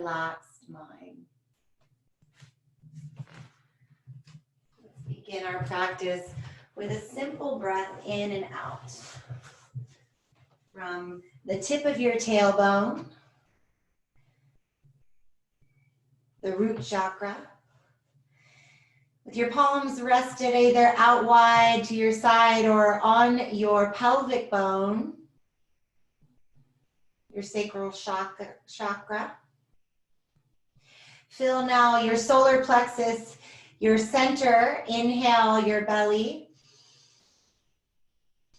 relaxed mind. Let's begin our practice with a simple breath in and out. From the tip of your tailbone, the root chakra, with your palms rested either out wide to your side or on your pelvic bone, your sacral chakra. Feel now your solar plexus, your center. Inhale your belly.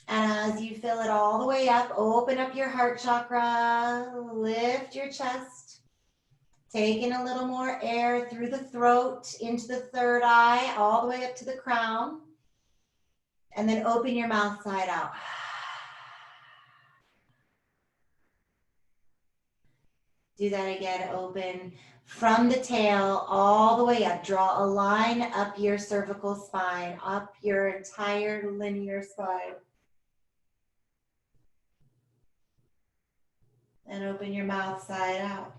And as you fill it all the way up, open up your heart chakra, lift your chest. Take in a little more air through the throat, into the third eye, all the way up to the crown. And then open your mouth side out. Do that again, open from the tail all the way up. Draw a line up your cervical spine, up your entire linear spine. And open your mouth side out.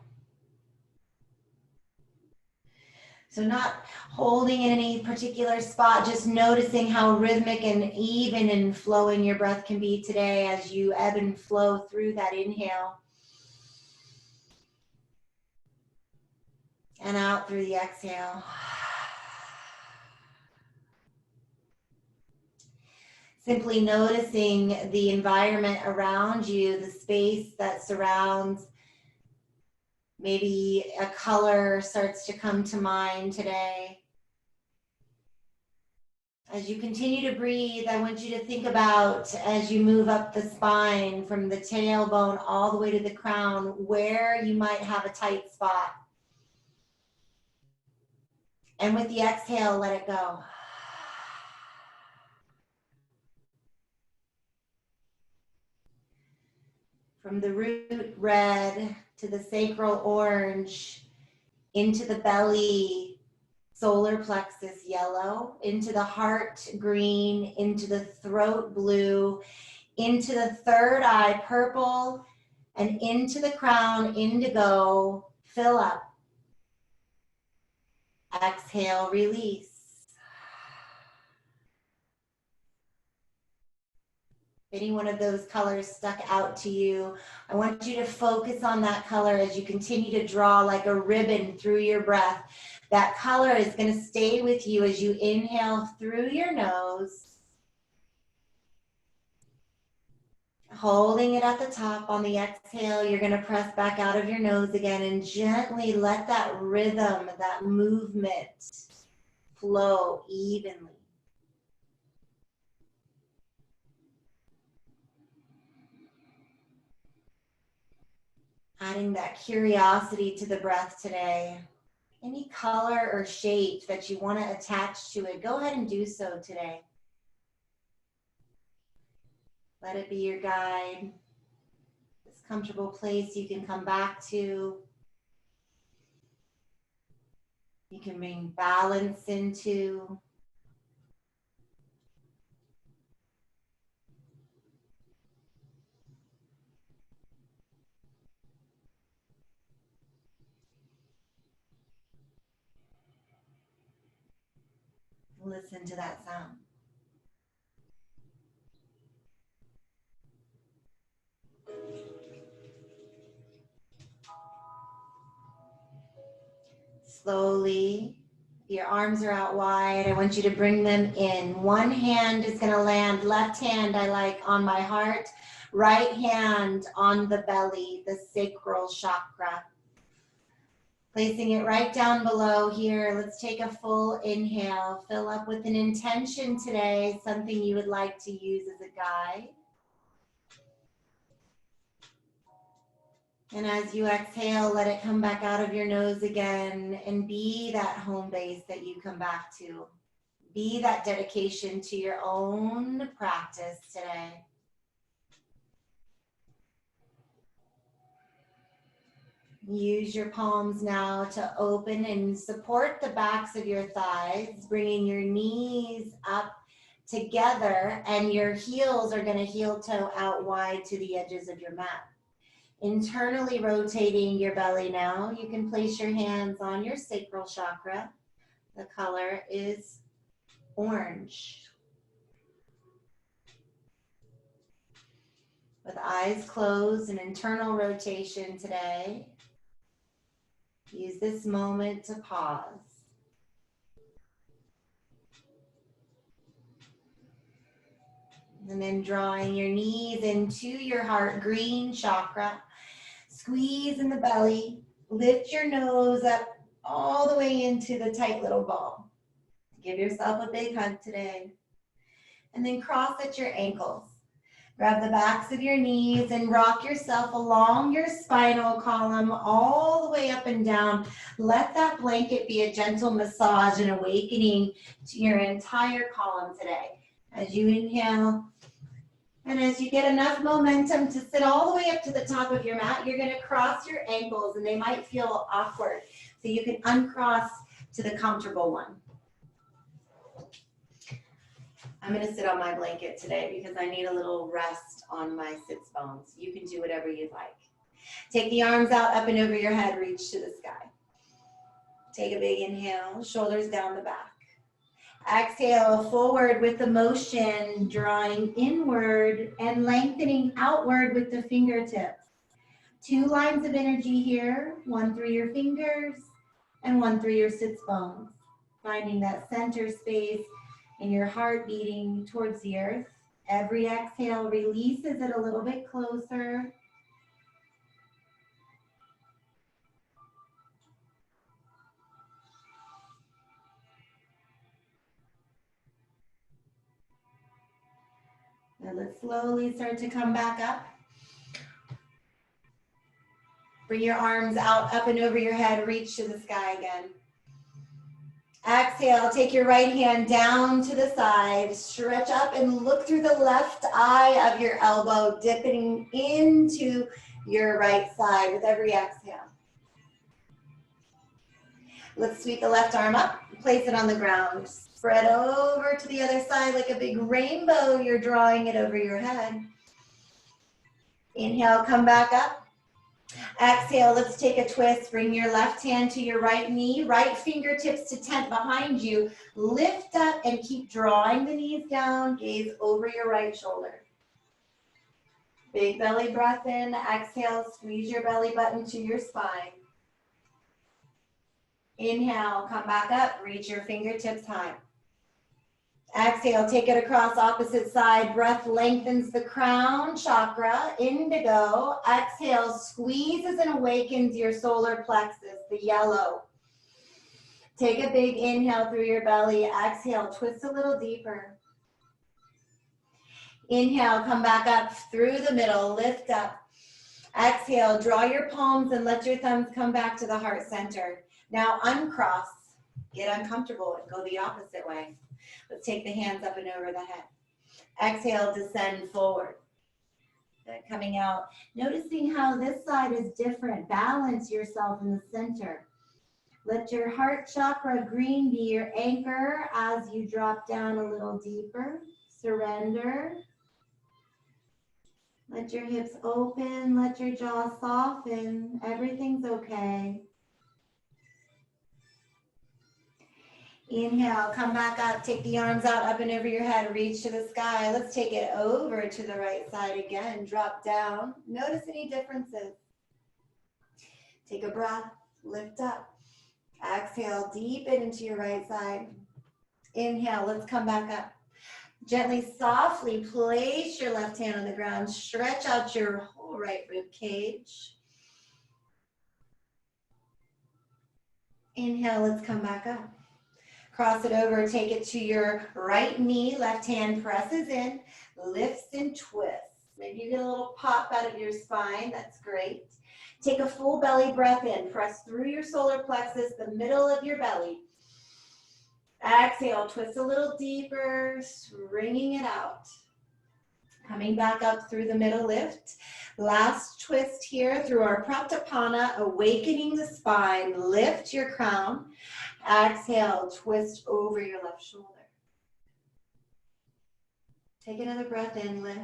So not holding in any particular spot, just noticing how rhythmic and even and flowing your breath can be today as you ebb and flow through that inhale. And out through the exhale. Simply noticing the environment around you, the space that surrounds. Maybe a color starts to come to mind today. As you continue to breathe, I want you to think about, as you move up the spine from the tailbone all the way to the crown, where you might have a tight spot. And with the exhale, let it go. From the root red to the sacral orange, into the belly, solar plexus yellow, into the heart green, into the throat blue, into the third eye purple, and into the crown indigo. Fill up. Exhale, release. If any one of those colors stuck out to you, I want you to focus on that color as you continue to draw like a ribbon through your breath. That color is going to stay with you as you inhale through your nose, holding it at the top. On the exhale, you're going to press back out of your nose again and gently let that rhythm, that movement flow evenly. Adding that curiosity to the breath today. Any color or shape that you want to attach to it, go ahead and do so today. Let it be your guide. This comfortable place you can come back to. You can bring balance into. Listen to that sound. Slowly, your arms are out wide. I want you to bring them in. One hand is going to land, left hand I like on my heart, right hand on the belly, the sacral chakra. Placing it right down below here. Let's take a full inhale. Fill up with an intention today, something you would like to use as a guide. And as you exhale, let it come back out of your nose again and be that home base that you come back to. Be that dedication to your own practice today. Use your palms now to open and support the backs of your thighs, bringing your knees up together, and your heels are going to heel toe out wide to the edges of your mat. Internally rotating your belly now. You can place your hands on your sacral chakra. The color is orange. With eyes closed and internal rotation today, use this moment to pause. And then drawing your knees into your heart, green chakra. Squeeze in the belly. Lift your nose up all the way into the tight little ball. Give yourself a big hug today. And then cross at your ankles. Grab the backs of your knees and rock yourself along your spinal column all the way up and down. Let that blanket be a gentle massage and awakening to your entire column today. As you inhale, and as you get enough momentum to sit all the way up to the top of your mat, you're going to cross your ankles, and they might feel awkward. So you can uncross to the comfortable one. I'm going to sit on my blanket today because I need a little rest on my sits bones. You can do whatever you'd like. Take the arms out, up and over your head, reach to the sky. Take a big inhale, shoulders down the back. Exhale forward with the motion, drawing inward and lengthening outward with the fingertips. 2 lines of energy here, one through your fingers and one through your sits bones. Finding that center space in your heart beating towards the earth. Every exhale releases it a little bit closer. Now let's slowly start to come back up. Bring your arms out, up and over your head, reach to the sky again. Exhale, take your right hand down to the side, stretch up and look through the left eye of your elbow, dipping into your right side with every exhale. Let's sweep the left arm up, place it on the ground. Spread over to the other side like a big rainbow. You're drawing it over your head. Inhale, come back up. Exhale, let's take a twist. Bring your left hand to your right knee, right fingertips to tent behind you. Lift up and keep drawing the knees down. Gaze over your right shoulder. Big belly breath in. Exhale, squeeze your belly button to your spine. Inhale, come back up, reach your fingertips high. Exhale, take it across opposite side. Breath lengthens the crown chakra, indigo. Exhale, squeezes and awakens your solar plexus, the yellow. Take a big inhale through your belly. Exhale, twist a little deeper. Inhale, come back up through the middle, lift up. Exhale, draw your palms and let your thumbs come back to the heart center. Now uncross, get uncomfortable and go the opposite way. Let's take the hands up and over the head. Exhale, descend forward. Coming out, noticing how this side is different. Balance yourself in the center. Let your heart chakra green be your anchor as you drop down a little deeper. Surrender. Let your hips open, let your jaw soften. Everything's okay. Inhale, come back up, take the arms out, up and over your head, reach to the sky. Let's take it over to the right side again, drop down. Notice any differences. Take a breath, lift up. Exhale, deepen into your right side. Inhale, let's come back up. Gently, softly place your left hand on the ground. Stretch out your whole right rib cage. Inhale, let's come back up. Cross it over, take it to your right knee. Left hand presses in, lifts and twists. Maybe you get a little pop out of your spine. That's great. Take a full belly breath in. Press through your solar plexus, the middle of your belly. Exhale, twist a little deeper, stringing it out. Coming back up through the middle lift. Last twist here through our Pratapana, awakening the spine. Lift your crown. Exhale, twist over your left shoulder. Take another breath in, lift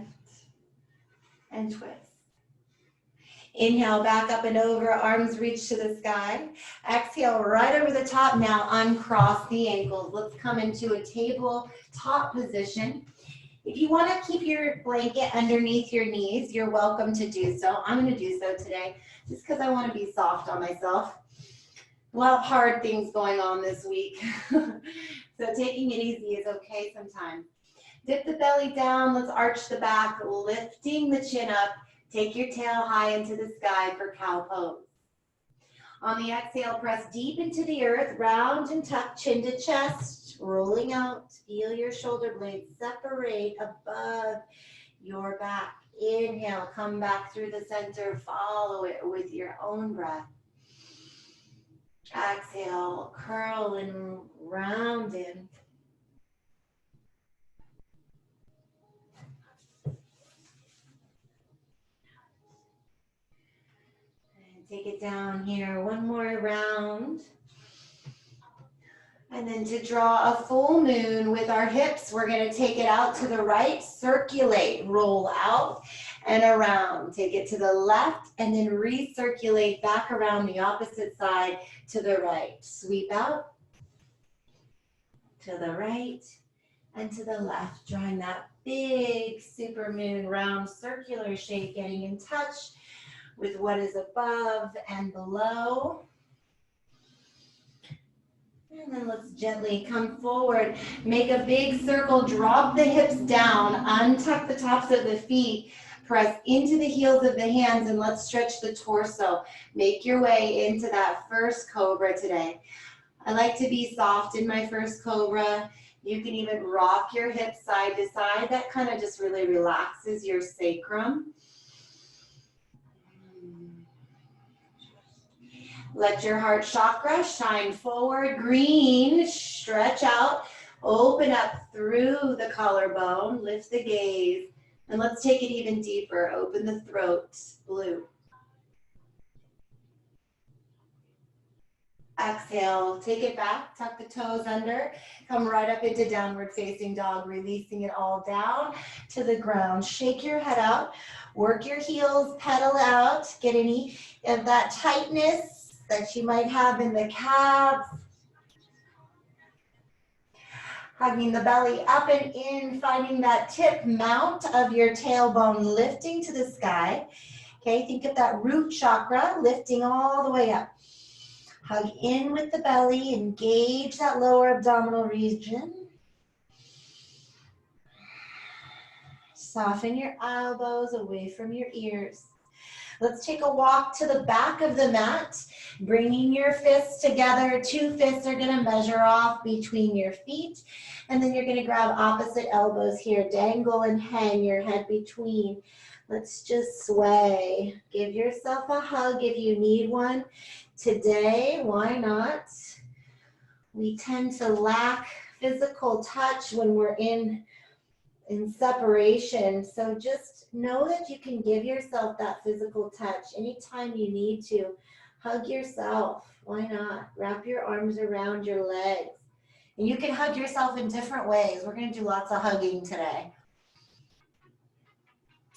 and twist. Inhale, back up and over, arms reach to the sky. Exhale, right over the top. Now uncross the ankles. Let's come into a tabletop position. If you want to keep your blanket underneath your knees, you're welcome to do so. I'm going to do so today just because I want to be soft on myself. A lot of hard things going on this week. So taking it easy is okay sometimes. Dip the belly down. Let's arch the back, lifting the chin up. Take your tail high into the sky for cow pose. On the exhale, press deep into the earth, round and tuck, chin to chest, rolling out. Feel your shoulder blades separate above your back. Inhale, come back through the center, follow it with your own breath. Exhale, curl and round in. Take it down here, one more round. And then to draw a full moon with our hips, we're going to take it out to the right, circulate, roll out and around. Take it to the left and then recirculate back around the opposite side to the right. Sweep out to the right and to the left, drawing that big super moon round circular shape, getting in touch with what is above and below. And then let's gently come forward. Make a big circle, drop the hips down, untuck the tops of the feet, press into the heels of the hands, and let's stretch the torso. Make your way into that first cobra today. I like to be soft in my first cobra. You can even rock your hips side to side. That kind of just really relaxes your sacrum. Let your heart chakra shine forward, green, stretch out, open up through the collarbone, lift the gaze, and let's take it even deeper. Open the throat, blue. Exhale, take it back, tuck the toes under, come right up into downward facing dog, releasing it all down to the ground. Shake your head out, work your heels, pedal out, get any of that tightness that you might have in the calves. Hugging the belly up and in, finding that tip mount of your tailbone lifting to the sky. Okay, think of that root chakra lifting all the way up. Hug in with the belly, engage that lower abdominal region. Soften your elbows away from your ears. Let's take a walk to the back of the mat, bringing your fists together. Two fists are going to measure off between your feet, and then you're going to grab opposite elbows here. Dangle and hang your head between. Let's just sway. Give yourself a hug if you need one today. Why not? We tend to lack physical touch when we're in separation. So just know that you can give yourself that physical touch anytime you need to. Hug yourself. Why not? Wrap your arms around your legs. And you can hug yourself in different ways. We're going to do lots of hugging today.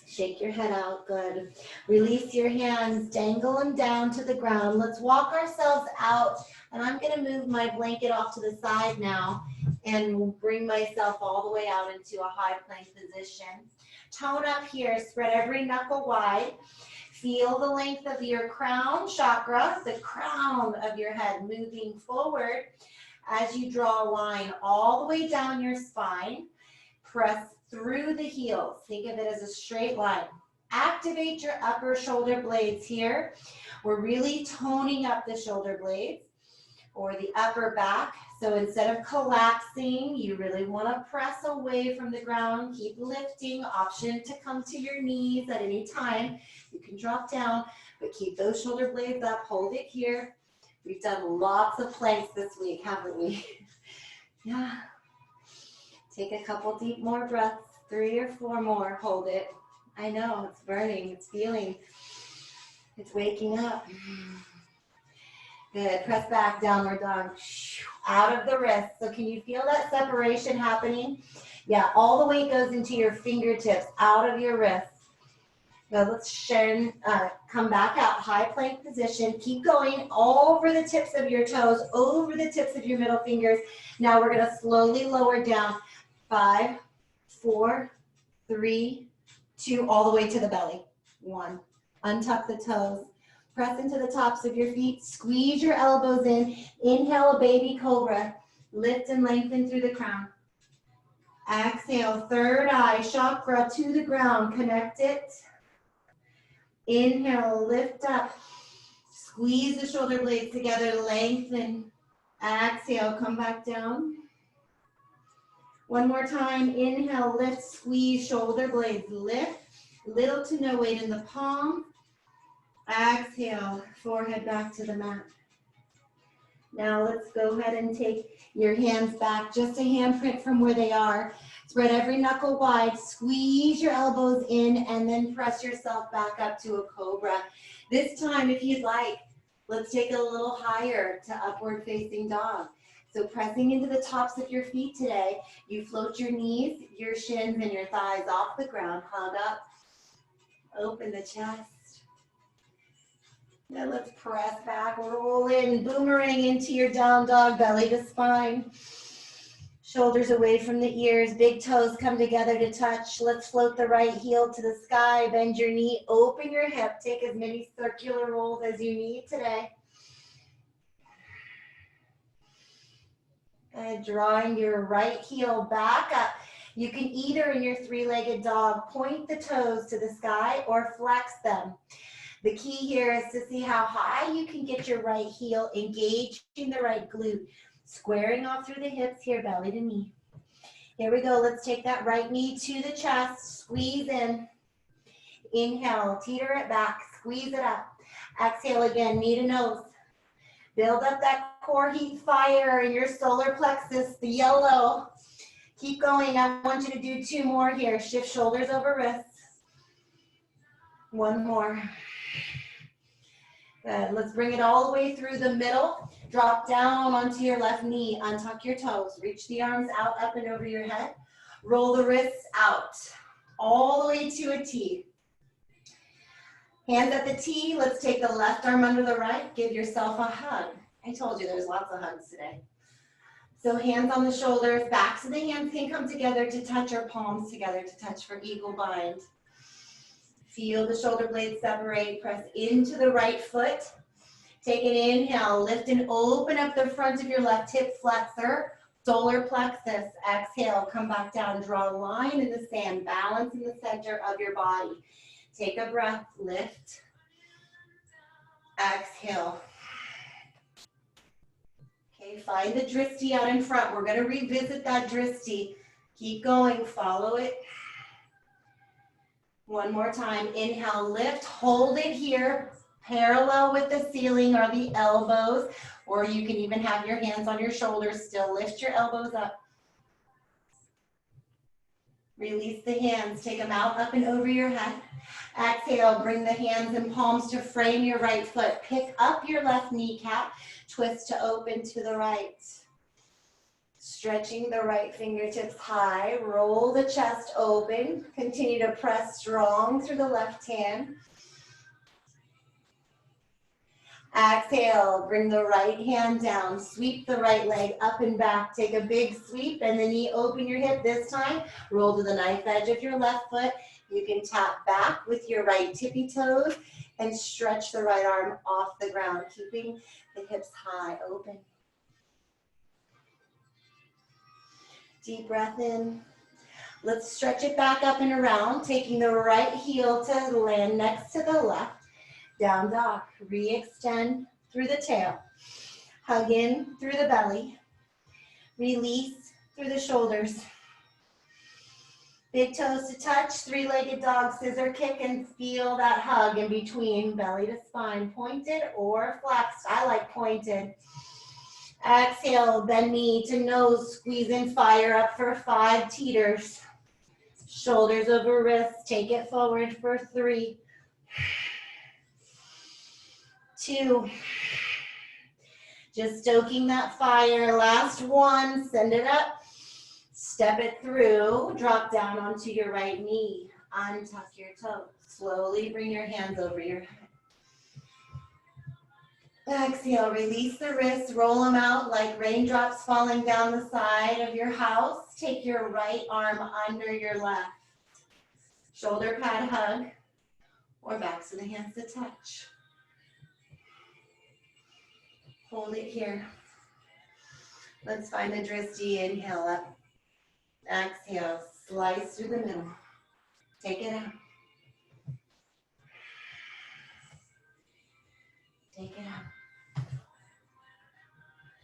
Shake your head out. Good. Release your hands. Dangle them down to the ground. Let's walk ourselves out. And I'm going to move my blanket off to the side now and bring myself all the way out into a high plank position. Tone up here. Spread every knuckle wide. Feel the length of your crown chakra, the crown of your head moving forward as you draw a line all the way down your spine. Press through the heels. Think of it as a straight line. Activate your upper shoulder blades here. We're really toning up the shoulder blades or the upper back. So instead of collapsing, you really want to press away from the ground. Keep lifting. Option to come to your knees at any time. You can drop down, but keep those shoulder blades up. Hold it here. We've done lots of planks this week, haven't we? Yeah. Take a couple deep more breaths. 3 or 4 more. Hold it. I know, it's burning. It's feeling. It's waking up. Good. Press back, downward dog. Out of the wrist. So can you feel that separation happening? Yeah, all the weight goes into your fingertips, out of your wrists. Now let's come back out, high plank position. Keep going over the tips of your toes, over the tips of your middle fingers. Now we're gonna slowly lower down. 5, 4, 3, 2, all the way to the belly. 1, untuck the toes. Press into the tops of your feet, squeeze your elbows in. Inhale, a baby cobra. Lift and lengthen through the crown. Exhale, third eye, chakra to the ground, connect it. Inhale, lift up. Squeeze the shoulder blades together, lengthen. Exhale, come back down. One more time, inhale, lift, squeeze, shoulder blades, lift. Little to no weight in the palm. Exhale, forehead back to the mat. Now let's go ahead and take your hands back, just a handprint from where they are. Spread every knuckle wide, squeeze your elbows in, and then press yourself back up to a cobra. This time, if you'd like, let's take it a little higher to upward facing dog. So pressing into the tops of your feet today, you float your knees, your shins, and your thighs off the ground. Hug up, open the chest. Now let's press back, roll in, boomerang into your down dog, belly to spine. Shoulders away from the ears, big toes come together to touch. Let's float the right heel to the sky, bend your knee, open your hip, take as many circular rolls as you need today. And drawing your right heel back up. You can either, in your three-legged dog, point the toes to the sky or flex them. The key here is to see how high you can get your right heel, engaging the right glute, squaring off through the hips here, belly to knee. Here we go. Let's take that right knee to the chest, squeeze in. Inhale, teeter it back, squeeze it up. Exhale again, knee to nose. Build up that core heat fire in your solar plexus, the yellow. Keep going. I want you to do 2 more here. Shift shoulders over wrists. 1 more. Good. Let's bring it all the way through the middle. Drop down onto your left knee. Untuck your toes. Reach the arms out, up and over your head. Roll the wrists out. All the way to a T. Hands at the T. Let's take the left arm under the right. Give yourself a hug. I told you there's lots of hugs today. So hands on the shoulders. Backs of the hands can come together to touch, or palms together to touch for eagle bind. Feel the shoulder blades separate. Press into the right foot. Take an inhale. Lift and open up the front of your left hip flexor. Solar plexus. Exhale. Come back down. Draw a line in the sand. Balance in the center of your body. Take a breath. Lift. Exhale. Okay, find the drishti out in front. We're going to revisit that drishti. Keep going. Follow it. One more time. Inhale, lift, hold it here, parallel with the ceiling or the elbows, or you can even have your hands on your shoulders still. Lift your elbows up. Release the hands. Take them out, up and over your head. Exhale, bring the hands and palms to frame your right foot. Pick up your left kneecap. Twist to open to the right. Stretching the right fingertips high, roll the chest open. Continue to press strong through the left hand. Exhale, bring the right hand down. Sweep the right leg up and back. Take a big sweep and the knee, open your hip this time. Roll to the knife edge of your left foot. You can tap back with your right tippy toes and stretch the right arm off the ground, keeping the hips high, open. Deep breath in. Let's stretch it back up and around, taking the right heel to land next to the left. Down dog. Re-extend through the tail. Hug in through the belly. Release through the shoulders. Big toes to touch, three-legged dog, scissor kick, and feel that hug in between belly to spine, pointed or flexed. I like pointed. Exhale, bend knee to nose, squeeze in, fire up for 5 teeters. Shoulders over wrists, take it forward for 3, 2. Just stoking that fire. Last one, send it up. Step it through, drop down onto your right knee. Untuck your toes. Slowly bring your hands over your head. Exhale, release the wrists, roll them out like raindrops falling down the side of your house. Take your right arm under your left. Shoulder pad hug, or backs of the hands to touch. Hold it here. Let's find the drishti. Inhale up. Exhale, slice through the middle. Take it out. Take it out.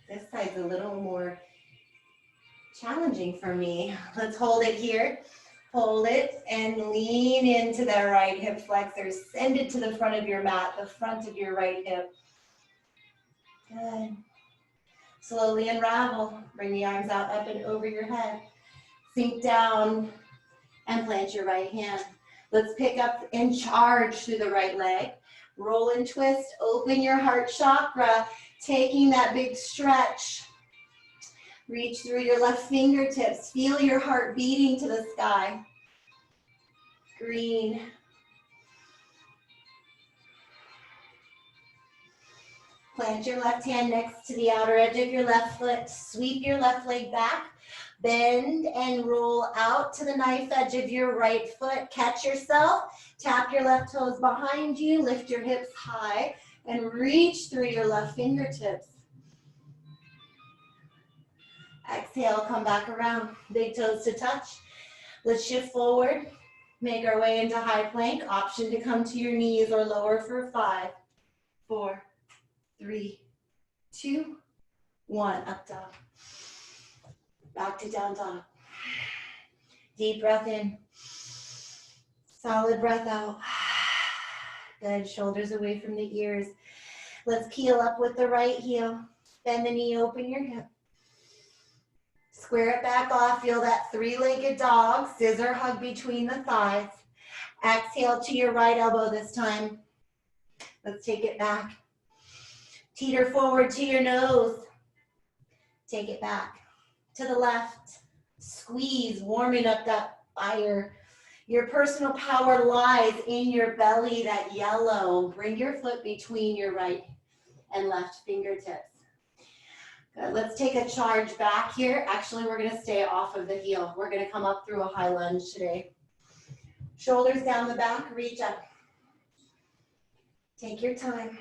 This side's a little more challenging for me. Let's hold it here. Hold it and lean into the right hip flexor. Send it to the front of your mat, the front of your right hip. Good. Slowly unravel. Bring the arms out, up and over your head. Sink down and plant your right hand. Let's pick up and charge through the right leg. Roll and twist. Open your heart chakra. Taking that big stretch. Reach through your left fingertips. Feel your heart beating to the sky. Green. Plant your left hand next to the outer edge of your left foot. Sweep your left leg back. Bend and roll out to the knife edge of your right foot. Catch yourself. Tap your left toes behind you. Lift your hips high and reach through your left fingertips. Exhale, come back around. Big toes to touch. Let's shift forward. Make our way into high plank. Option to come to your knees or lower for 5, 4, 3, 2, 1. Up dog. Back to down dog. Deep breath in. Solid breath out. Good. Shoulders away from the ears. Let's peel up with the right heel. Bend the knee, open your hip. Square it back off. Feel that three-legged dog. Scissor hug between the thighs. Exhale to your right elbow this time. Let's take it back. Teeter forward to your nose. Take it back. To the left. Squeeze, warming up that fire. Your personal power lies in your belly, that yellow. Bring your foot between your right and left fingertips. Good. Let's take a charge back here. Actually, we're going to stay off of the heel. We're going to come up through a high lunge today. Shoulders down the back, reach up. Take your time.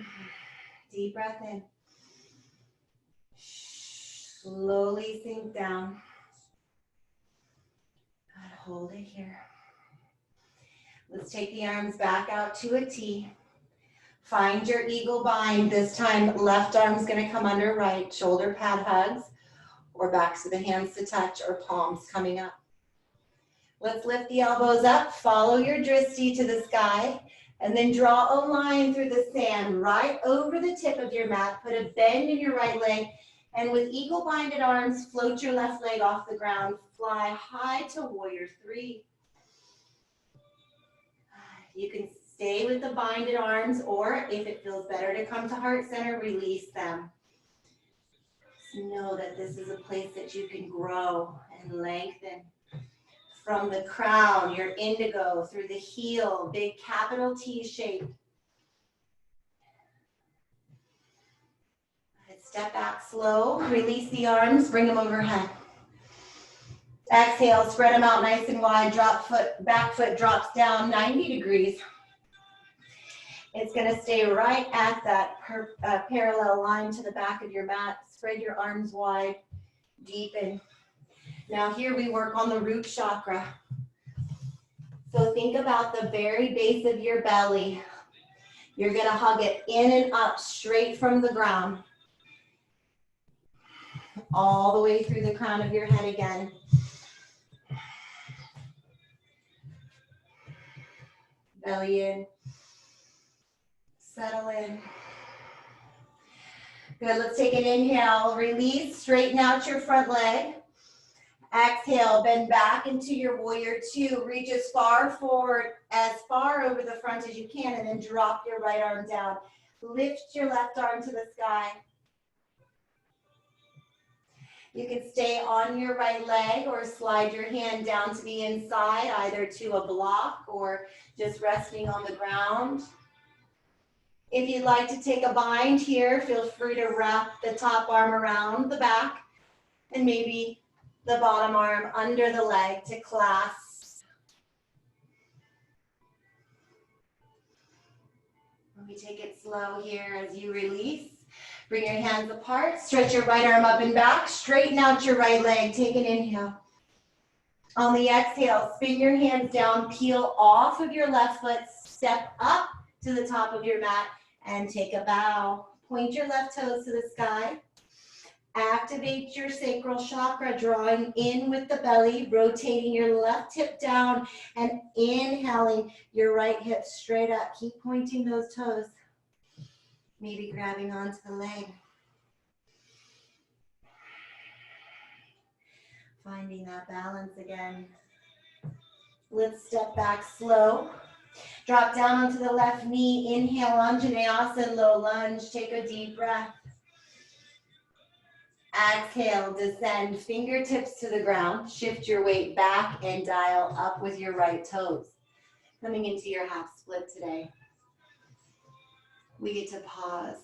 Deep breath in. Slowly sink down. Good. Hold it here. Let's take the arms back out to a T. Find your eagle bind. This time, left arm's going to come under right. Shoulder pad hugs, or backs of the hands to touch, or palms coming up. Let's lift the elbows up. Follow your drishti to the sky, and then draw a line through the sand right over the tip of your mat. Put a bend in your right leg, and with eagle binded arms, float your left leg off the ground. Fly high to warrior 3. You can stay with the binded arms, or if it feels better to come to heart center, release them. Just know that this is a place that you can grow and lengthen. From the crown, your indigo, through the heel, big capital T shape. Step back slow, release the arms, bring them overhead. Exhale, spread them out nice and wide, drop foot, back foot drops down 90 degrees. It's going to stay right at that parallel line to the back of your mat. Spread your arms wide, deepen. Now here we work on the root chakra. So think about the very base of your belly. You're going to hug it in and up straight from the ground. All the way through the crown of your head again. Belly in. Settle in. Good, let's take an inhale. Release, straighten out your front leg. Exhale, bend back into your warrior 2. Reach as far forward, as far over the front as you can, and then drop your right arm down. Lift your left arm to the sky. You can stay on your right leg or slide your hand down to the inside, either to a block or just resting on the ground. If you'd like to take a bind here, feel free to wrap the top arm around the back and maybe the bottom arm under the leg to clasp. We take it slow here as you release. Bring your hands apart, stretch your right arm up and back, straighten out your right leg, take an inhale. On the exhale, spin your hands down, peel off of your left foot, step up to the top of your mat and take a bow. Point your left toes to the sky. Activate your sacral chakra, drawing in with the belly, rotating your left hip down and inhaling your right hip straight up. Keep pointing those toes. Maybe grabbing onto the leg. Finding that balance again. Let's step back slow. Drop down onto the left knee. Inhale, Anjaneyasana, low lunge. Take a deep breath. Exhale, descend, fingertips to the ground. Shift your weight back and dial up with your right toes. Coming into your half split today. We get to pause.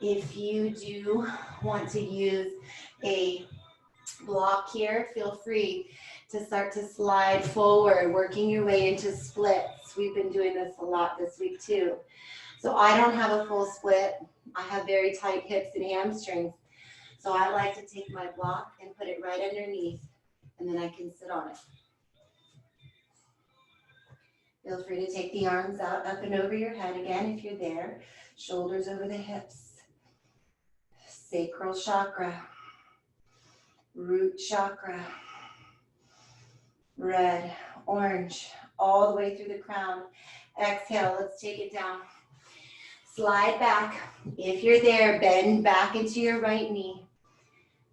If you do want to use a block here, feel free to start to slide forward, working your way into splits. We've been doing this a lot this week too. So I don't have a full split. I have very tight hips and hamstrings. So I like to take my block and put it right underneath, and then I can sit on it. Feel free to take the arms out, up and over your head again if you're there. Shoulders over the hips. Sacral chakra. Root chakra. Red, orange, all the way through the crown. Exhale, let's take it down. Slide back. If you're there, bend back into your right knee.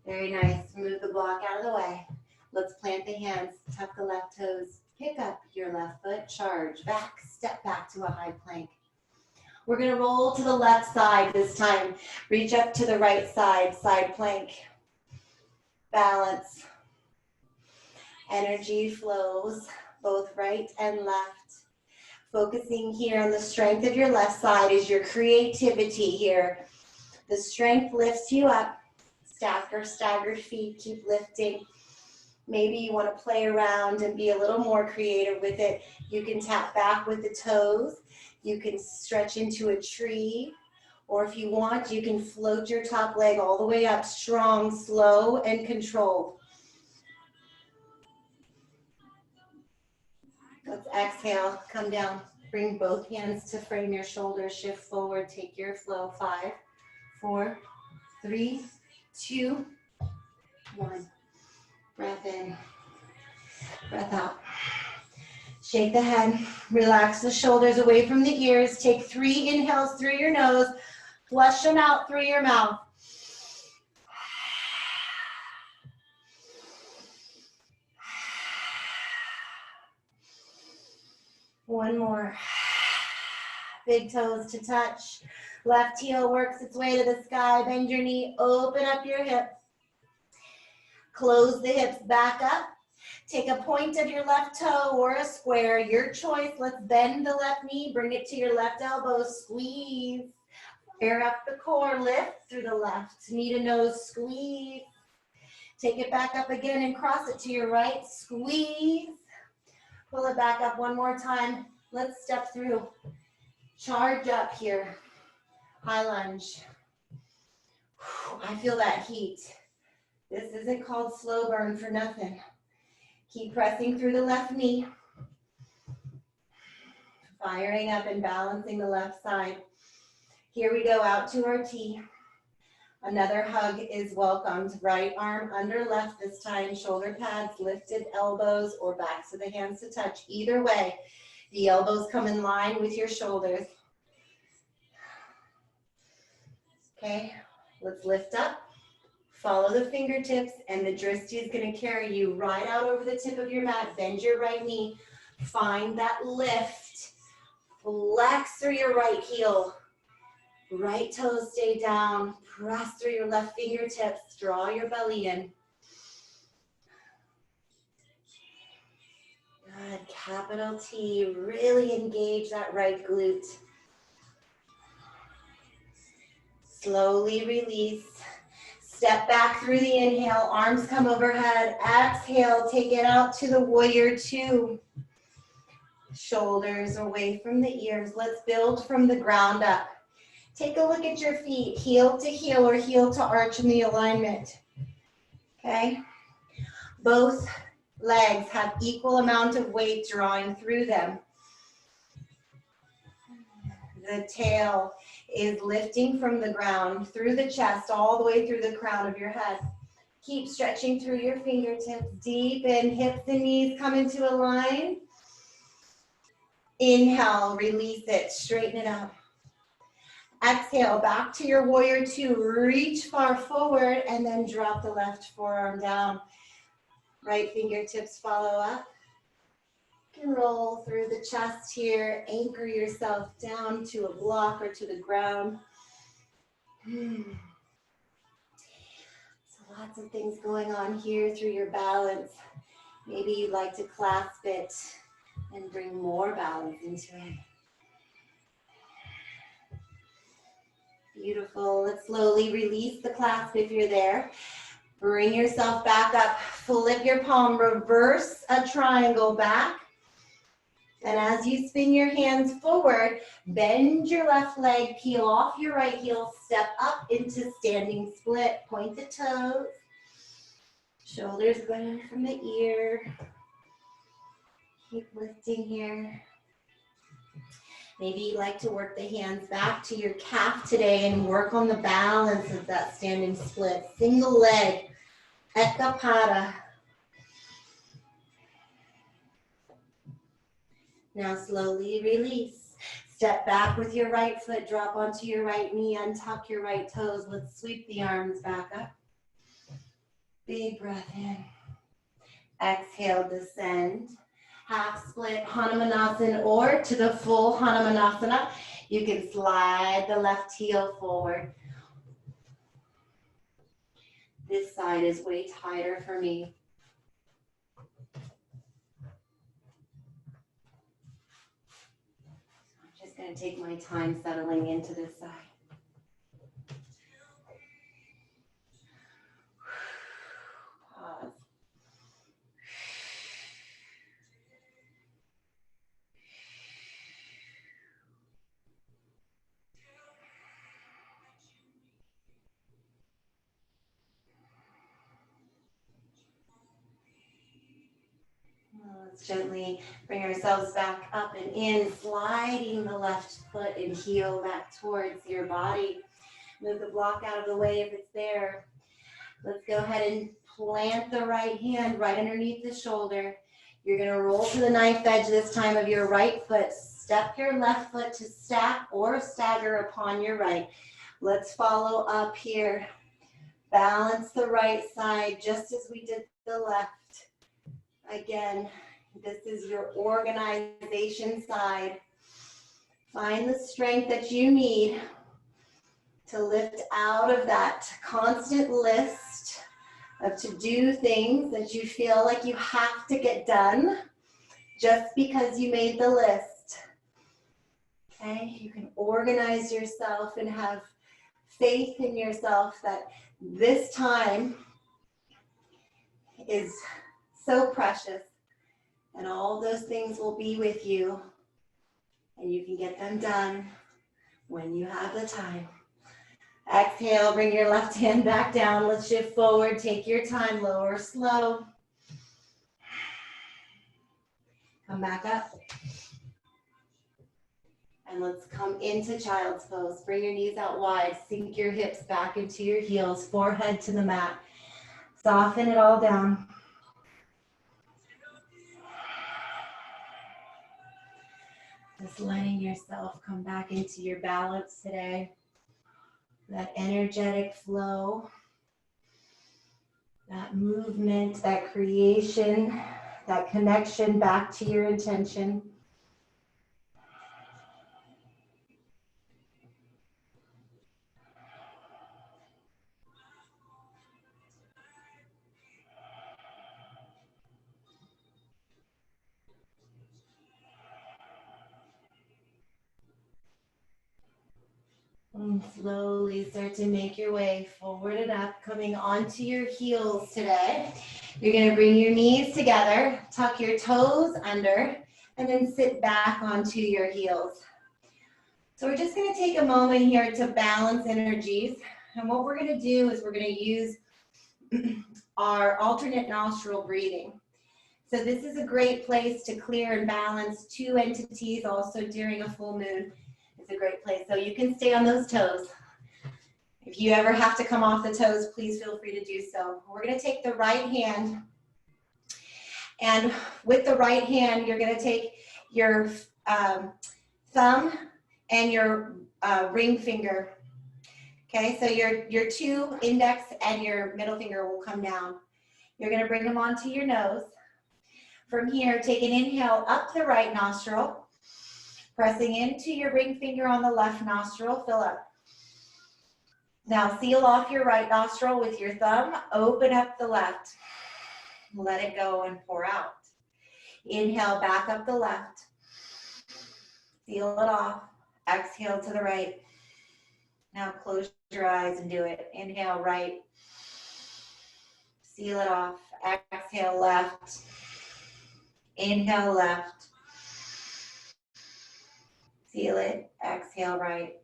Very nice. Move the block out of the way. Let's plant the hands, tuck the left toes. Pick up your left foot, charge back, step back to a high plank. We're gonna roll to the left side this time. Reach up to the right side, side plank. Balance. Energy flows both right and left. Focusing here on the strength of your left side is your creativity here. The strength lifts you up. Stacked or staggered feet, keep lifting. Maybe you want to play around and be a little more creative with it. You can tap back with the toes. You can stretch into a tree. Or if you want, you can float your top leg all the way up, strong, slow, and controlled. Let's exhale, come down. Bring both hands to frame your shoulders, shift forward, take your flow. 5, 4, 3, 2, 1. Breath in, breath out. Shake the head, relax the shoulders away from the ears. Take 3 inhales through your nose, flush them out through your mouth. One more. Big toes to touch. Left heel works its way to the sky. Bend your knee, open up your hip. Close the hips back up. Take a point of your left toe or a square, your choice. Let's bend the left knee, bring it to your left elbow, squeeze. Air up the core, lift through the left. Knee to nose, squeeze. Take it back up again and cross it to your right, squeeze. Pull it back up one more time. Let's step through. Charge up here. High lunge. I feel that heat. This isn't called slow burn for nothing. Keep pressing through the left knee. Firing up and balancing the left side. Here we go, out to our T. Another hug is welcomed. Right arm under left this time. Shoulder pads, lifted elbows, or backs of the hands to touch. Either way, the elbows come in line with your shoulders. Okay, let's lift up. Follow the fingertips, and the drishti is going to carry you right out over the tip of your mat. Bend your right knee. Find that lift. Flex through your right heel. Right toes stay down. Press through your left fingertips. Draw your belly in. Good. Capital T. Really engage that right glute. Slowly release. Step back through the inhale. Arms come overhead. Exhale. Take it out to the warrior two. Shoulders away from the ears. Let's build from the ground up. Take a look at your feet, heel to heel or heel to arch in the alignment. Okay? Both legs have equal amount of weight drawing through them. The tail is lifting from the ground through the chest all the way through the crown of your head. Keep stretching through your fingertips. Deepen, hips and knees come into a line. Inhale, release it, straighten it out. Exhale, back to your warrior two. Reach far forward and then drop the left forearm down. Right fingertips follow up. You can roll through the chest here. Anchor yourself down to a block or to the ground. So lots of things going on here through your balance. Maybe you'd like to clasp it and bring more balance into it. Beautiful. Let's slowly release the clasp if you're there. Bring yourself back up. Flip your palm. Reverse a triangle back. And as you spin your hands forward, bend your left leg, peel off your right heel, step up into standing split. Point the toes. Shoulders going from the ear. Keep lifting here. Maybe you like to work the hands back to your calf today and work on the balance of that standing split. Single leg, Ekapada. Now slowly release. Step back with your right foot, drop onto your right knee, untuck your right toes. Let's sweep the arms back up. Big breath in. Exhale, descend. Half split Hanumanasana or to the full Hanumanasana. You can slide the left heel forward. This side is way tighter for me. I'm just going to take my time settling into this side. Pause. Let's gently bring ourselves back up and in, sliding the left foot and heel back towards your body. Move the block out of the way if it's there. Let's go ahead and plant the right hand right underneath the shoulder. You're going to roll to the knife edge this time of your right foot. Step your left foot to stack or stagger upon your right. Let's follow up here. Balance the right side just as we did the left. Again, this is your organization side. Find the strength that you need to lift out of that constant list of to-do things that you feel like you have to get done just because you made the list. Okay, you can organize yourself and have faith in yourself that this time is so precious and all those things will be with you and you can get them done when you have the time. Exhale, bring your left hand back down. Let's shift forward. Take your time, lower, slow. Come back up. And let's come into child's pose. Bring your knees out wide. Sink your hips back into your heels. Forehead to the mat. Soften it all down. Just letting yourself come back into your balance today. That energetic flow, that movement, that creation, that connection back to your intention. And slowly start to make your way forward and up, coming onto your heels today. You're going to bring your knees together, tuck your toes under, and then sit back onto your heels. So we're just going to take a moment here to balance energies. And what we're going to do is we're going to use our alternate nostril breathing. So this is a great place to clear and balance two entities also during a full moon. It's a great place. So you can stay on those toes. If you ever have to come off the toes, please feel free to do so. We're going to take the right hand. And with the right hand, you're going to take your thumb and your ring finger. Okay, so your two index and your middle finger will come down. You're going to bring them onto your nose. From here, take an inhale up the right nostril, pressing into your ring finger on the left nostril, fill up. Now seal off your right nostril with your thumb, open up the left. Let it go and pour out. Inhale back up the left. Seal it off. Exhale to the right. Now close your eyes and do it. Inhale right. Seal it off. Exhale left. Inhale left. Seal it. Exhale right.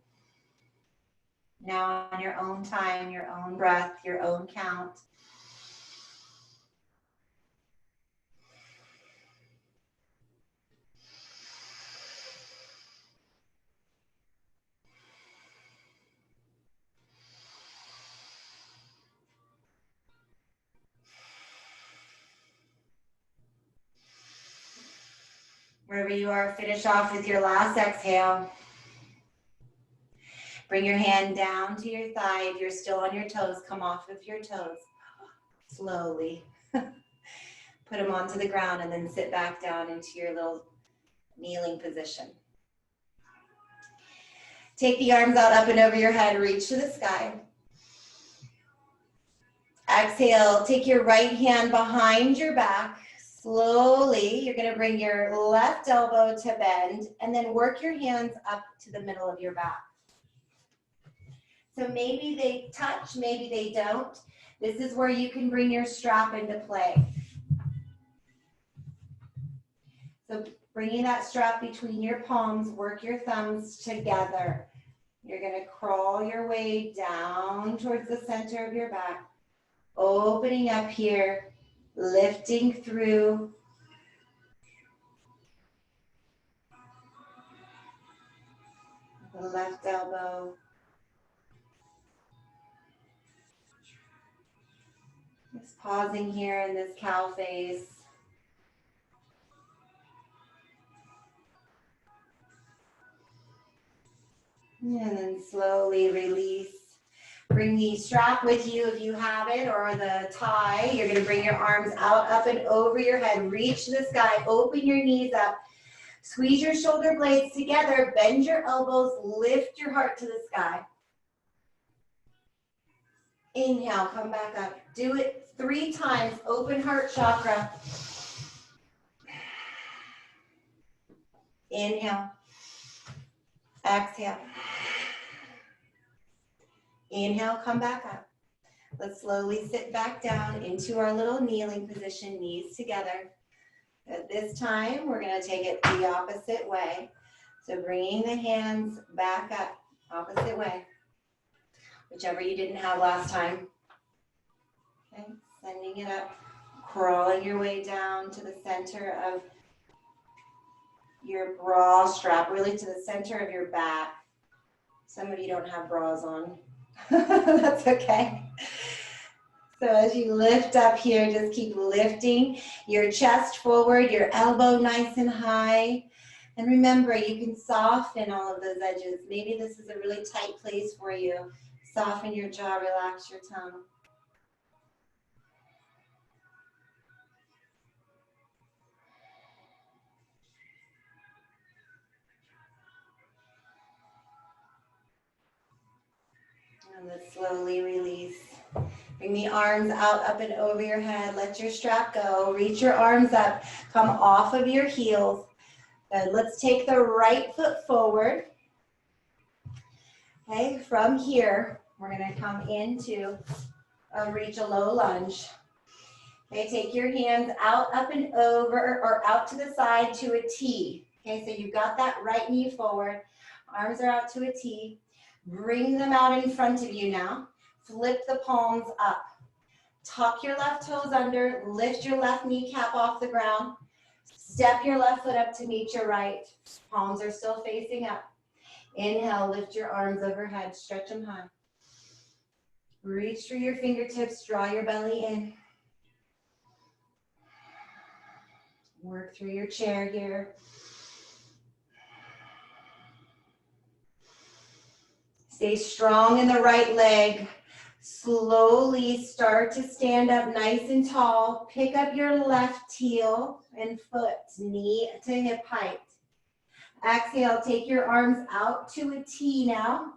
Now on your own time, your own breath, your own count. Wherever you are, finish off with your last exhale. Bring your hand down to your thigh. If you're still on your toes, come off of your toes. Slowly. Put them onto the ground and then sit back down into your little kneeling position. Take the arms out up and over your head. Reach to the sky. Exhale. Take your right hand behind your back. Slowly, you're going to bring your left elbow to bend and then work your hands up to the middle of your back. So maybe they touch, maybe they don't. This is where you can bring your strap into play. So bringing that strap between your palms, work your thumbs together. You're going to crawl your way down towards the center of your back, opening up here. Lifting through. The left elbow. Just pausing here in this cow face. And then slowly release. Bring the strap with you if you have it, or the tie. You're going to bring your arms out, up and over your head. Reach to the sky. Open your knees up. Squeeze your shoulder blades together. Bend your elbows. Lift your heart to the sky. Inhale. Come back up. Do it 3 times. Open heart chakra. Inhale. Exhale. Inhale, come back up. Let's slowly sit back down into our little kneeling position, knees together. At this time, we're going to take it the opposite way. So bringing the hands back up, opposite way, whichever you didn't have last time. Okay, sending it up, crawling your way down to the center of your bra strap, really to the center of your back. Some of you don't have bras on. That's okay. So as you lift up here, just keep lifting your chest forward, your elbow nice and high. And remember, you can soften all of those edges. Maybe this is a really tight place for you. Soften your jaw, relax your tongue. And let's slowly release. Bring the arms out, up and over your head. Let your strap go. Reach your arms up. Come off of your heels. Good. Let's take the right foot forward. Okay, from here, we're gonna come into reach a low lunge. Okay, take your hands out, up and over, or out to the side to a T. Okay, so you've got that right knee forward, arms are out to a T. Bring them out in front of you now. Flip the palms up. Tuck your left toes under, lift your left kneecap off the ground. Step your left foot up to meet your right. Palms are still facing up. Inhale, lift your arms overhead, stretch them high. Reach through your fingertips, draw your belly in. Work through your chair here. Stay strong in the right leg. Slowly start to stand up nice and tall. Pick up your left heel and foot, knee to hip height. Exhale, take your arms out to a T now.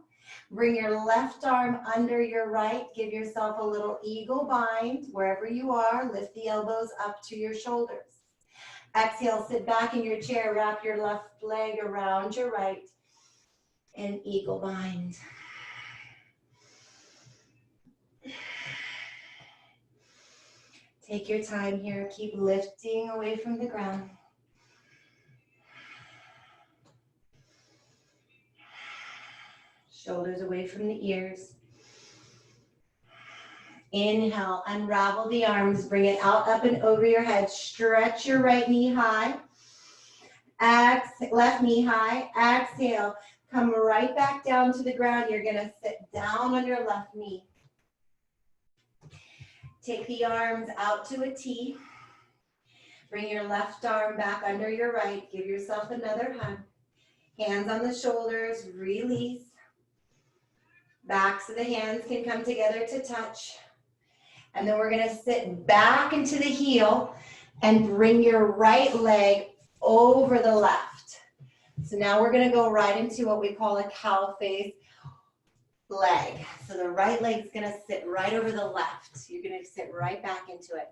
Bring your left arm under your right. Give yourself a little eagle bind wherever you are. Lift the elbows up to your shoulders. Exhale, sit back in your chair. Wrap your left leg around your right and eagle bind. Take your time here. Keep lifting away from the ground. Shoulders away from the ears. Inhale, unravel the arms, bring it out, up and over your head. Stretch your right knee high. Left knee high. Exhale, come right back down to the ground. You're gonna sit down on your left knee. Take the arms out to a T. Bring your left arm back under your right. Give yourself another hug. Hands on the shoulders, release. Backs of the hands can come together to touch. And then we're gonna sit back into the heel and bring your right leg over the left. So now we're gonna go right into what we call a cow face leg. So the right leg's gonna sit right over the left. You're gonna sit right back into it.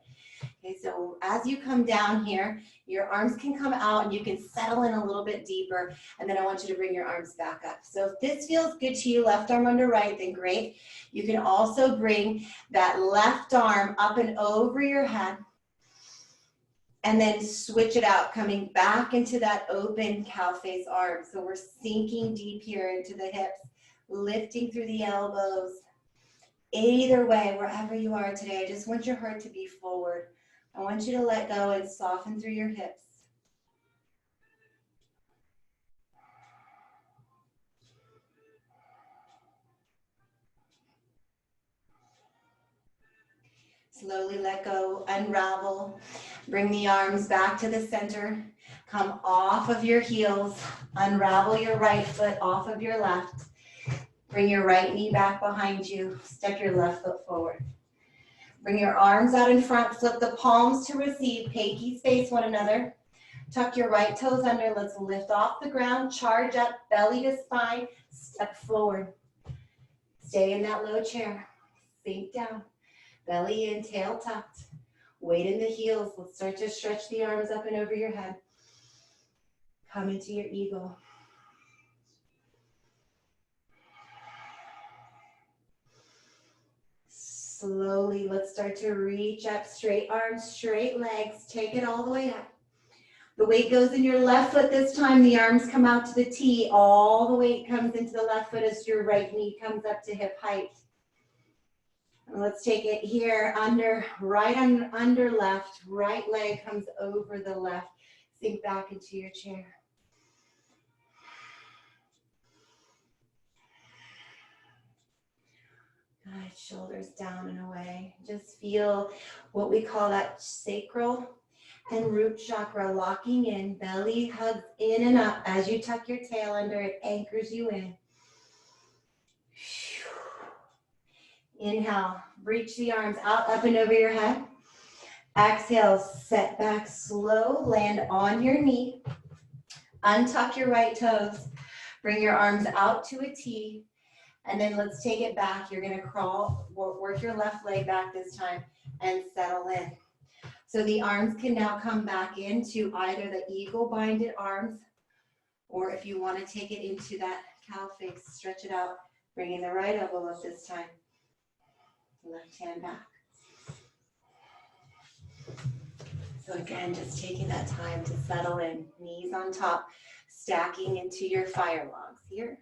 Okay, so as you come down here, your arms can come out and you can settle in a little bit deeper. And then I want you to bring your arms back up. So if this feels good to you, left arm under right, then great. You can also bring that left arm up and over your head. And then switch it out, coming back into that open cow face arm. So we're sinking deep here into the hips, lifting through the elbows. Either way, wherever you are today, I just want your heart to be forward. I want you to let go and soften through your hips. Slowly let go, unravel. Bring the arms back to the center. Come off of your heels. Unravel your right foot off of your left. Bring your right knee back behind you. Step your left foot forward. Bring your arms out in front. Flip the palms to receive. Pinkies face one another. Tuck your right toes under. Let's lift off the ground. Charge up, belly to spine. Step forward. Stay in that low chair. Sink down. Belly in, tail tucked. Weight in the heels. Let's start to stretch the arms up and over your head. Come into your eagle. Slowly, let's start to reach up. Straight arms, straight legs. Take it all the way up. The weight goes in your left foot this time. The arms come out to the T. All the weight comes into the left foot as your right knee comes up to hip height. And let's take it here under, right under left. Right leg comes over the left. Sink back into your chair. Good, shoulders down and away. Just feel what we call that sacral and root chakra locking in. Belly hugs in and up. As you tuck your tail under, it anchors you in. Inhale, reach the arms out, up and over your head. Exhale, set back slow, land on your knee. Untuck your right toes. Bring your arms out to a T. And then let's take it back. You're gonna crawl, work your left leg back this time and settle in. So the arms can now come back into either the eagle binded arms, or if you wanna take it into that cow face, stretch it out, Bringing the right elbow up this time. Left hand back. So again, just taking that time to settle in. Knees on top, stacking into your fire logs here.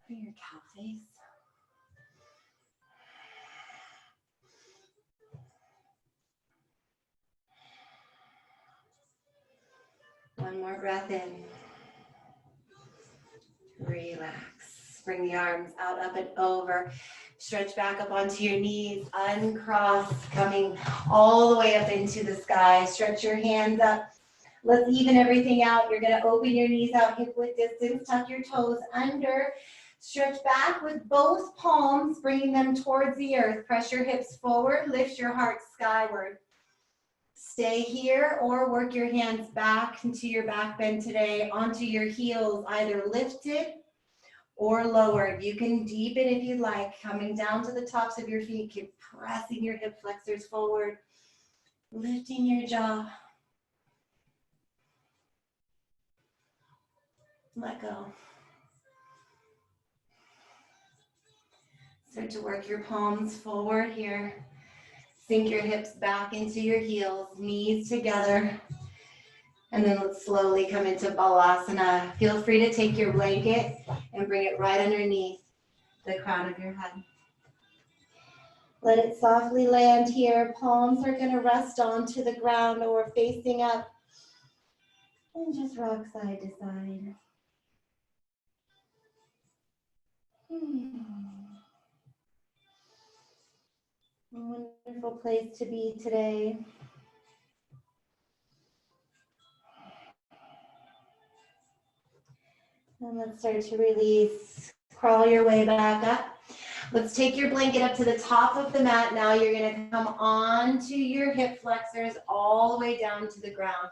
Or your cow face. One more breath in. Relax. Bring the arms out, up and over. Stretch back up onto your knees. Uncross, coming all the way up into the sky. Stretch your hands up. Let's even everything out. You're going to open your knees out, hip width distance. Tuck your toes under. Stretch back with both palms, bringing them towards the earth. Press your hips forward. Lift your heart skyward. Stay here or work your hands back into your back bend today, onto your heels, either lifted or lowered. You can deepen if you'd like, coming down to the tops of your feet. Keep pressing your hip flexors forward, lifting your jaw. Let go. Start to work your palms forward here. Sink your hips back into your heels, knees together. And then let's slowly come into Balasana. Feel free to take your blanket and bring it right underneath the crown of your head. Let it softly land here. Palms are going to rest onto the ground or facing up. And just rock side to side. A wonderful place to be today. And let's start to release. Crawl your way back up. Let's take your blanket up to the top of the mat. Now you're going to come onto your hip flexors all the way down to the ground.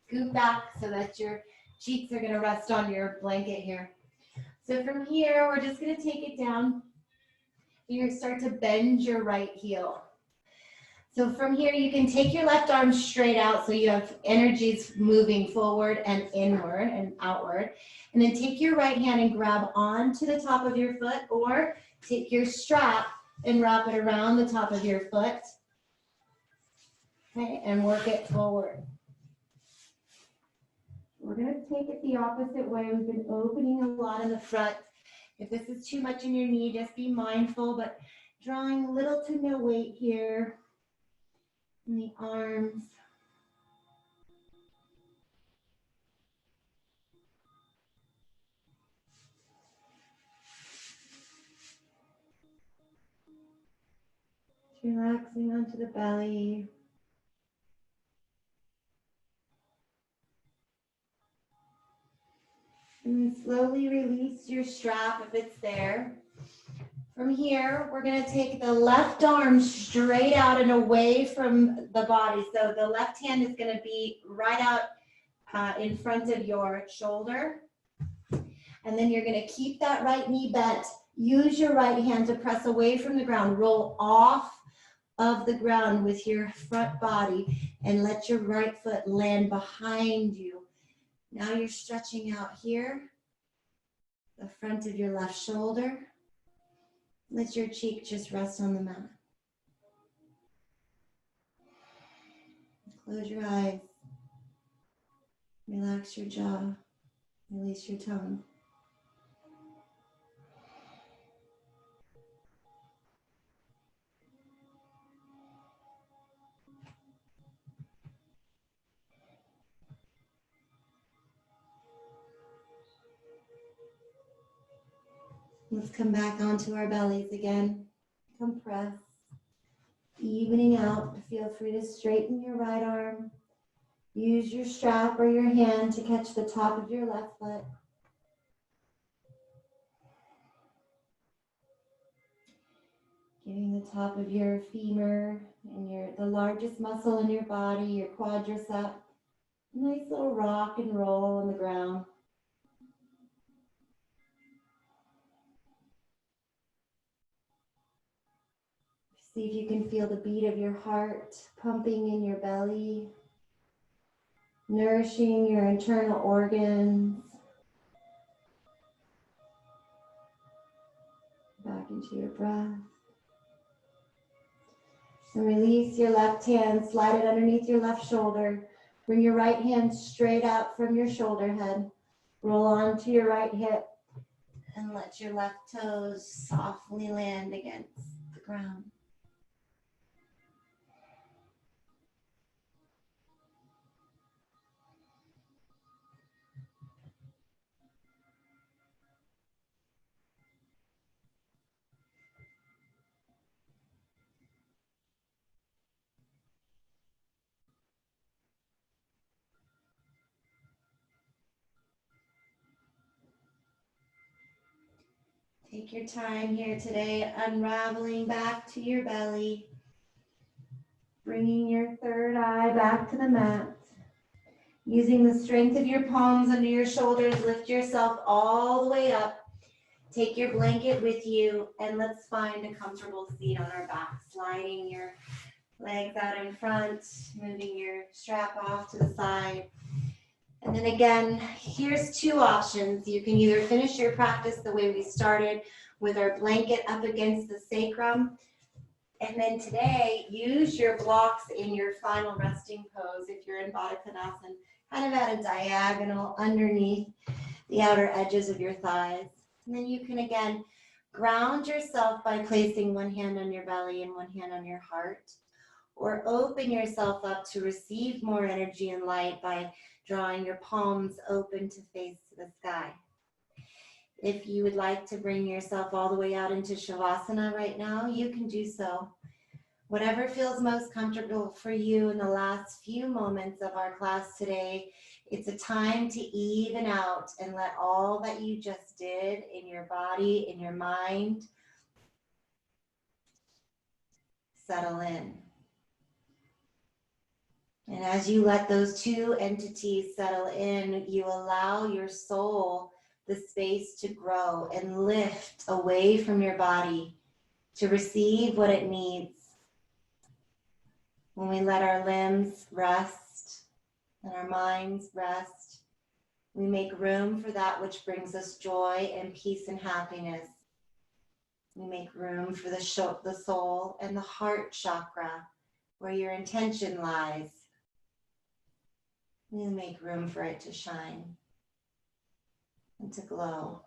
Scoot back so that your cheeks are going to rest on your blanket here. So from here, we're just going to take it down. You're going to start to bend your right heel. So from here, you can take your left arm straight out so you have energies moving forward and inward and outward. And then take your right hand and grab onto the top of your foot, or take your strap and wrap it around the top of your foot. Okay, and work it forward. We're going to take it the opposite way. We've been opening a lot in the front. If this is too much in your knee, just be mindful, but drawing little to no weight here in the arms. Relaxing onto the belly. And then slowly release your strap if it's there. From here, we're going to take the left arm straight out and away from the body. So the left hand is going to be right out in front of your shoulder. And then you're going to keep that right knee bent. Use your right hand to press away from the ground. Roll off of the ground with your front body and let your right foot land behind you. Now you're stretching out here, the front of your left shoulder. Let your cheek just rest on the mat. Close your eyes. Relax your jaw. Release your tongue. Let's come back onto our bellies again. Compress. Evening out. Feel free to straighten your right arm. Use your strap or your hand to catch the top of your left foot. Giving the top of your femur and the largest muscle in your body, your quadricep. Nice little rock and roll on the ground. See if you can feel the beat of your heart pumping in your belly, nourishing your internal organs. into your breath. And release your left hand, slide it underneath your left shoulder. Bring your right hand straight out from your shoulder head. Roll onto your right hip and let your left toes softly land against the ground. Take your time here today, unraveling back to your belly, bringing your third eye back to the mat. Using the strength of your palms under your shoulders, lift yourself all the way up. Take your blanket with you, and let's find a comfortable seat on our back, sliding your legs out in front, moving your strap off to the side. And then again, here's two options. You can either finish your practice the way we started with our blanket up against the sacrum. And then today, use your blocks in your final resting pose if you're in Baddha Konasana, kind of at a diagonal underneath the outer edges of your thighs. And then you can again ground yourself by placing one hand on your belly and one hand on your heart, or open yourself up to receive more energy and light by drawing your palms open to face the sky. If you would like to bring yourself all the way out into Shavasana right now, you can do so. Whatever feels most comfortable for you in the last few moments of our class today, it's a time to even out and let all that you just did in your body, in your mind, settle in. And as you let those two entities settle in, you allow your soul the space to grow and lift away from your body to receive what it needs. When we let our limbs rest and our minds rest, we make room for that which brings us joy and peace and happiness. We make room for the soul and the heart chakra, where your intention lies. We make room for it to shine and to glow.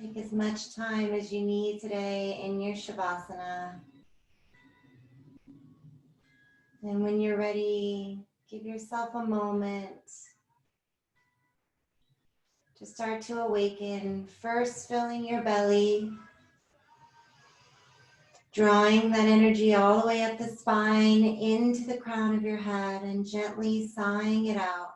Take as much time as you need today in your Shavasana. And when you're ready, give yourself a moment to start to awaken. First, filling your belly, drawing that energy all the way up the spine into the crown of your head and gently sighing it out.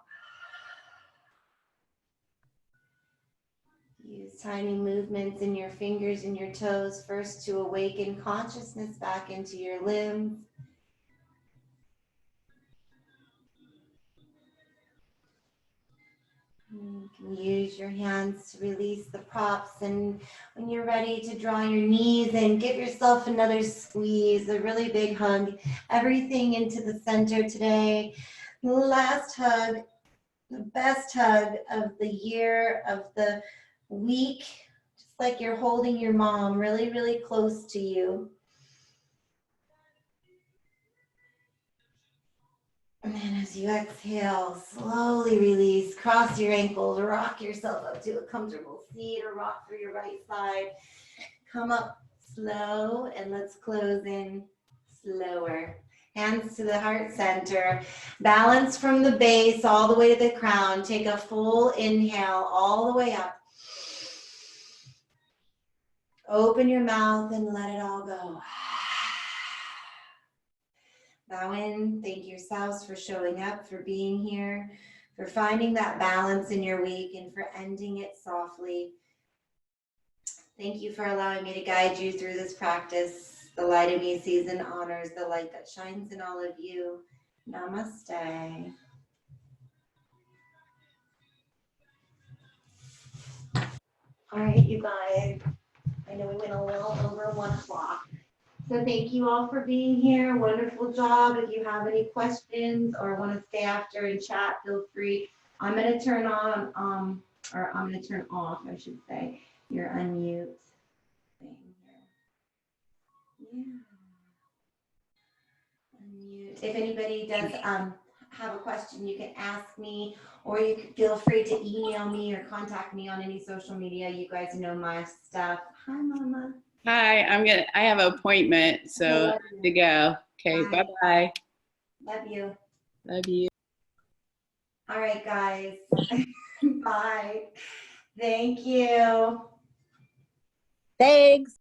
Use tiny movements in your fingers and your toes first to awaken consciousness back into your limbs. You can use your hands to release the props, and when you're ready to draw your knees in, give yourself another squeeze, a really big hug, everything into the center today. Last hug. The best hug of the year, of the week, just like you're holding your mom really, really close to you. And then as you exhale, slowly release, cross your ankles, rock yourself up to a comfortable seat or rock through your right side. Come up slow and let's close in slower. Hands to the heart center. Balance from the base all the way to the crown. Take a full inhale all the way up. Open your mouth and let it all go. Bow in. Thank yourselves for showing up, for being here, for finding that balance in your week, and for ending it softly. Thank you for allowing me to guide you through this practice. The light in me sees and honors the light that shines in all of you. Namaste. All right, you guys. I know we went a little over 1 o'clock. So thank you all for being here. Wonderful job. If you have any questions or want to stay after and chat, feel free. I'm going to turn on, or I'm going to turn off, I should say, your unmute thing here. Yeah. Unmute. If anybody does have a question, you can ask me, or you can feel free to email me or contact me on any social media. You guys know my stuff. Hi, Mama. Hi, I have an appointment, so I have to go. Okay, bye-bye. Love you. Love you. All right, guys. Bye. Thank you. Thanks.